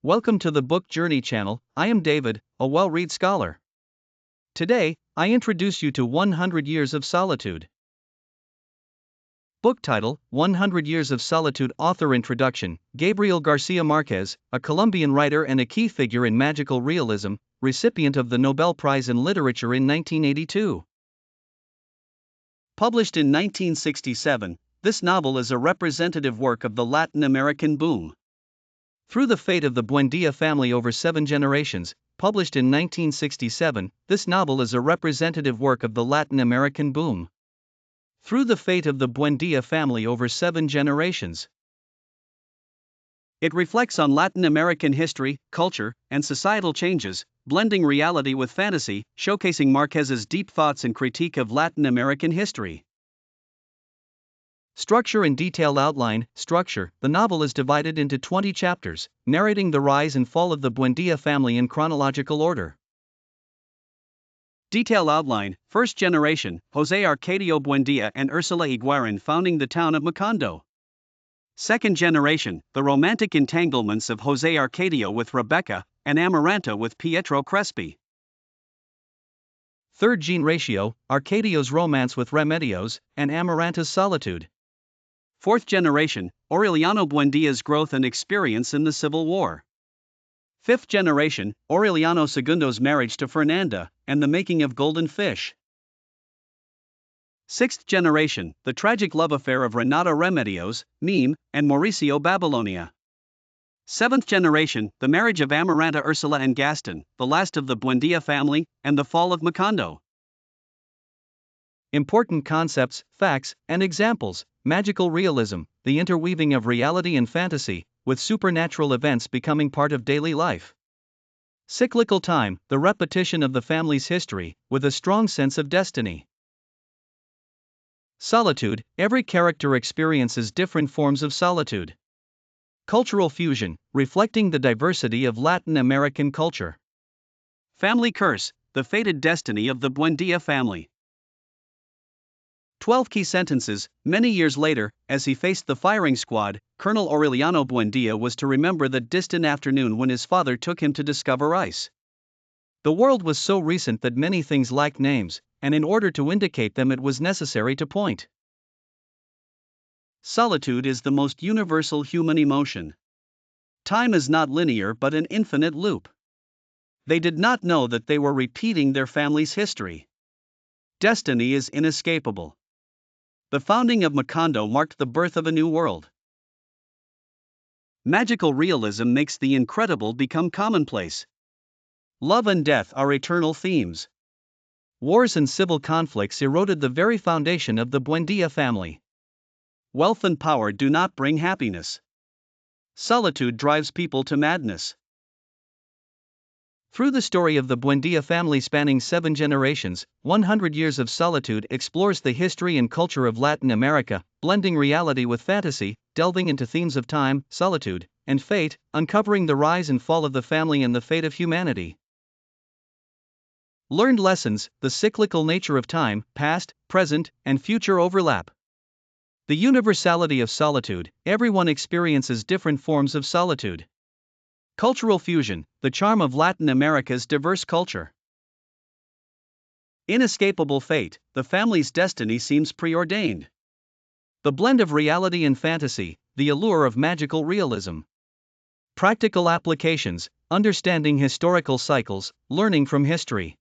Welcome to the Book Journey channel. I am David, a well-read scholar. Today, I introduce you to 100 Years of Solitude. Book title: 100 Years of Solitude. Author introduction: Gabriel Garcia Marquez, a Colombian writer and a key figure in magical realism, recipient of the Nobel Prize in Literature in 1982. Published in 1967, this novel is a representative work of the Latin American boom. Through the Fate of the Buendia Family over 7 Generations, published in 1967, this novel is a representative work of the Latin American boom. Through the Fate of the Buendia Family over 7 Generations. It reflects on Latin American history, culture, and societal changes, blending reality with fantasy, showcasing Marquez's deep thoughts and critique of Latin American history. Structure and detailed outline. Structure: the novel is divided into 20 chapters, narrating the rise and fall of the Buendia family in chronological order. Detailed outline: First generation, José Arcadio Buendia and Ursula Higuerin founding the town of Macondo. Second generation, the romantic entanglements of José Arcadio with Rebecca, and Amaranta with Pietro Crespi. Third generation, Arcadio's romance with Remedios, and Amaranta's solitude. Fourth generation, Aureliano Buendia's growth and experience in the Civil War. Fifth generation, Aureliano Segundo's marriage to Fernanda, and the making of Golden Fish. Sixth generation, the tragic love affair of Renata Remedios, Mime, and Mauricio Babylonia. Seventh generation, the marriage of Amaranta Ursula and Gaston, the last of the Buendia family, and the fall of Macondo. Important concepts, facts, and examples. Magical realism: the interweaving of reality and fantasy, with supernatural events becoming part of daily life. Cyclical time: the repetition of the family's history, with a strong sense of destiny. Solitude: every character experiences different forms of solitude. Cultural fusion: reflecting the diversity of Latin American culture. Family curse: the fated destiny of the Buendia family. 12 key sentences. Many years later, as he faced the firing squad, Colonel Aureliano Buendia was to remember that distant afternoon when his father took him to discover ice. The world was so recent that many things lacked names, and in order to indicate them it was necessary to point. Solitude is the most universal human emotion. Time is not linear but an infinite loop. They did not know that they were repeating their family's history. Destiny is inescapable. The founding of Macondo marked the birth of a new world. Magical realism makes the incredible become commonplace. Love and death are eternal themes. Wars and civil conflicts eroded the very foundation of the Buendia family. Wealth and power do not bring happiness. Solitude drives people to madness. Through the story of the Buendia family spanning 7 generations, 100 Years of Solitude explores the history and culture of Latin America, blending reality with fantasy, delving into themes of time, solitude, and fate, uncovering the rise and fall of the family and the fate of humanity. Learned lessons: the cyclical nature of time, past, present, and future overlap. The universality of solitude: everyone experiences different forms of solitude. Cultural fusion: the charm of Latin America's diverse culture. Inescapable fate: the family's destiny seems preordained. The blend of reality and fantasy: the allure of magical realism. Practical applications: understanding historical cycles, learning from history.